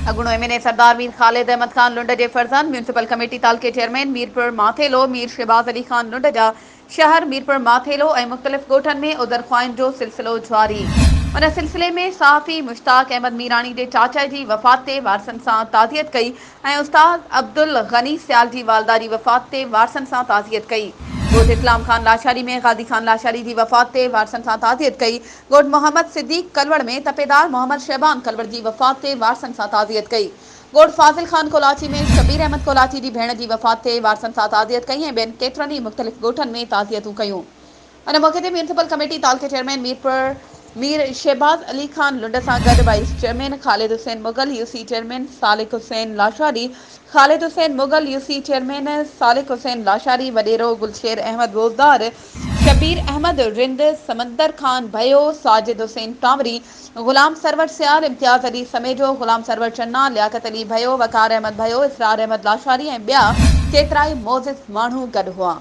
अगुणो MNA सरदार मीर ख़ालिद अहमद खान लुंड के फर्जंद म्यूनिसिपल कमेटी तालके चेयरमैन मीरपुर माथेलो मीर शहबाज अली खान लुंड जा शहर मीरपुर माथेलो और मुख्तलिफ गोठन में उदर ख्वाइन जो सिलसिलो जारी। उन सिलसिले में सहाफ़ी मुश्ताक अहमद मीरानी के चाचा की वफ़ात ते वारसन से ताज़ियत कई और उस्ताद अब्दुल गनी सियाल की वालदा की वफ़ात ते वारसन से ताज़ियत कई। गोठ इस्लाम खान लाशारी में गाजी खान लाशारी की वफ़ात ते वारसन से ताज़ियत कई। गोठ मोहम्मद सिद्दीक कलवड़ में तपेदार मोहम्मद शहबान कलवड़ की वफ़ात ते वारसन से ताज़ियत कई। गोठ फाजिल खान कोलाची में शबीर अहमद कोलाची की भेण की वफ़ात ते वारसन से ताज़ियत कई और बेन केतरन मुख्तलिफ गोठन में ताज़ियतूं कयूं। उन मौके ते म्यूनिसिपल कमेटी तालके चेयरमैन मीरपुर मीर शहबाज अली खान लुंड से गड vice chairman Khalid Hussain Mughal UC chairman Salik Hussain Lashari Khalid Hussain Mughal UC chairman Salik Hussain Lashari Wadero Gulsher Ahmed Rozdar Shabbir Ahmed Rind Samandar Khan भयो साजिद हुसैन टावरी गुलाम सरवर सियाल इम्तियाज अली समेजो गुलाम सरवर चन्ना लियाकत अली भयो वकार अहमद भयो इसरार अहमद लाशारी और बिया केतराई मोजिज़ मानू गड हुआ।